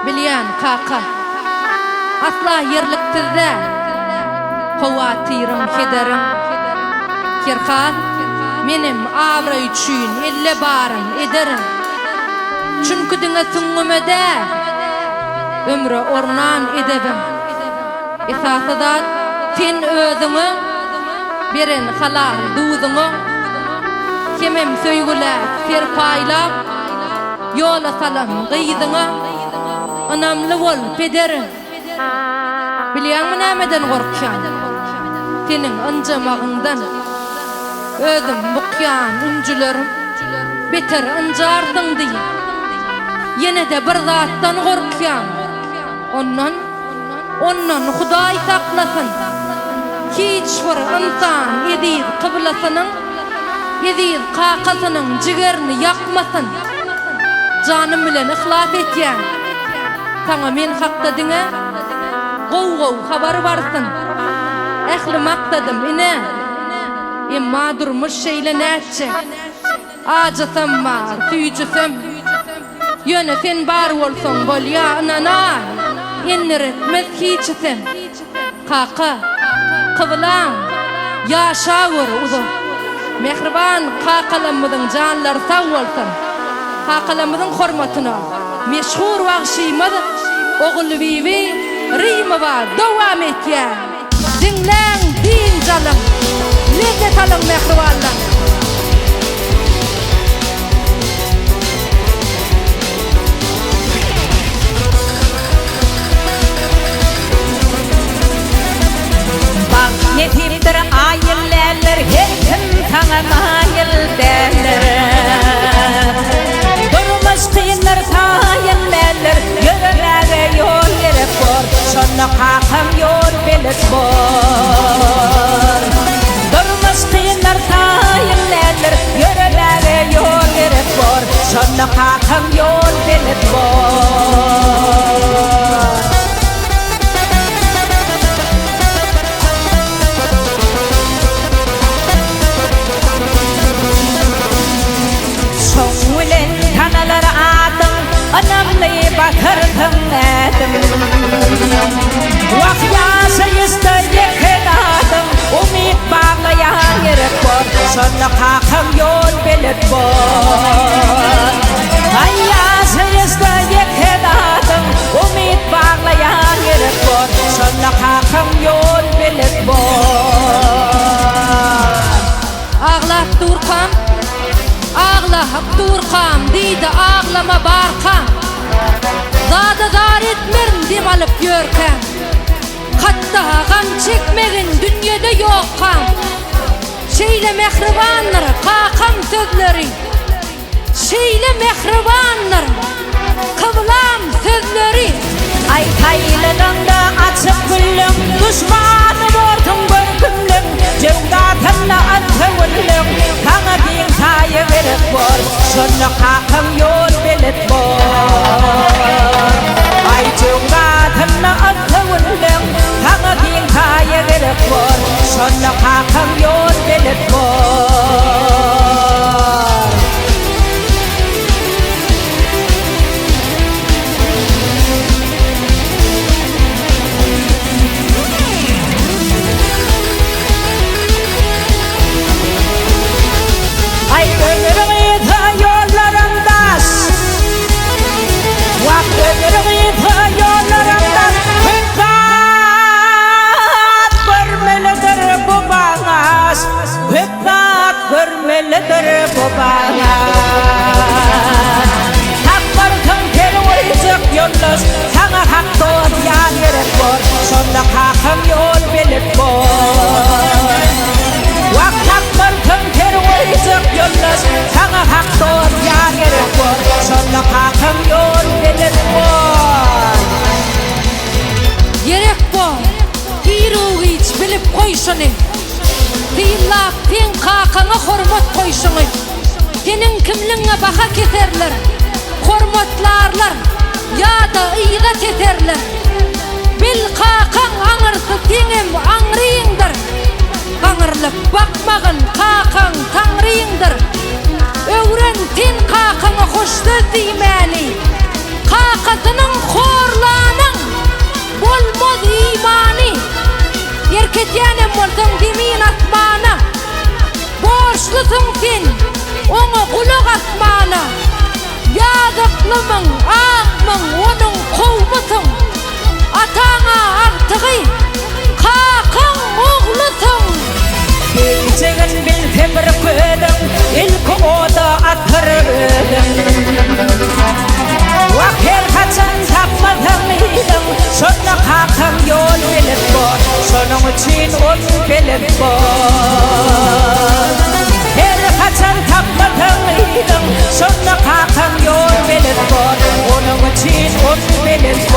Bilýän kaka asla yerliktirde Howatyrym kederim Kirhan menim awra üçin elle barym ederim Çünkü diňe süňümede ömrü ornan edebim Esasda sen özüňi beren halal duýduňy Kemem söýgüler serpaýlap yola salan gyýdyňy Anamly bol pederim Bilýärmi nämeden gorkýan Senin ynjamagyndan Özüm bukyan ünjülerim beter ynjardyň diýip Ýene-de bir zatdan gorkýan Ondan Hudaý saklasyn Hiç bir insan edil kıblasynyň edil kakasynyň jigerini ýakmasyn Janym bilen ihlas etýän Sana men hakda diňe gow habar barsyn Ähli maksadım ine Emma durmuş şeýle näçe Ajysam bar, tüýjüsem Ýöne sen bar bolsaň bolýa anana Enniretmez hiçsem Kaka, kıblan, ýaşawur uzu Mehriban kakalamyzyň janlary sag bolsun Kakalamyzyň hormatyna meşhur wagşymyz Oğul bibi Rimova dowam etýär Dinläň din canım Lezzet alın mehribanlar Yetimdir ayıllar her kim sana mayıl derler Durmuş kıyınlar sayınlar yürürlere yol gerek var Şonda kakam yol belit var Durmuş kıyınlar sayınlar yürürlere yol gerek var Şonda kakam yol belit var Anamly bakırdım edim Vahyasa isteyekenadım Umid bağlayan gerek var Şonda kakam yol belit var Vahyasa isteyekenadım Umid bağlayan gerek var Şonda kakam yol belit var Ağlap durkam Ağlap durkam diýdi ağlama barkam Zada zar etmerin dim alıp ýörkem Hatta gam çekmegin dünýede ýokkam Şeýle mehribanlar kakam sözleri Şeýle mehribanlar kıblam sözleri Ay taýlyňda açyp güllüm düşmany bordum bir günlüm Jewdatynda atywlüm Kaňa giň taýy berip bor Şonda kakam ýol belit bor Ay jewdatynda atywlüm Kaňa giň taýy berip bor Şonda kakam ýol belit bor Ay ömrüňi yollaryndas Wagt ömrüňi yollaryndas Hükat görmelidir bu baňas Hükat görmelidir bu baňas Tapbarkyň terwejik ýollas Saňa hak doýan gerek bor Şonda kakam ýol belit bor Wagt tapbarkyň terwejik ýollas Saňa hak doýan gerek bor Şonda kakam ýol belit bor Gerek bol Hirugy hiç bilip koýşuny Tillap sen kakaňa hormat koýşuny Senin kimliňe baha keserler Hormatlarlar ýa-da ýygat eterler Bil kakaň aňyrsy senem aňryňdyr Aňyrlyp bakmagyn kakaň taňryňdyr Öwren sen kakaňa hoş söz diýmäli Kakasynyň ketyenem bolsaň dimin asmana borçlusyň sen oňa kulak asmana ýazyklymyň ağmyň onuň kowmusyň ataňa artygy kakyň oglusyň Geçen bilsem bir ködüm ilk oda atırdım Vakir kaçan tapmadım idim Şonna kakam yol bilip bor Şonun için on bilip bor Her kaçan tapmadım idim Şonna kakam yol bilip bor Onun için on bilip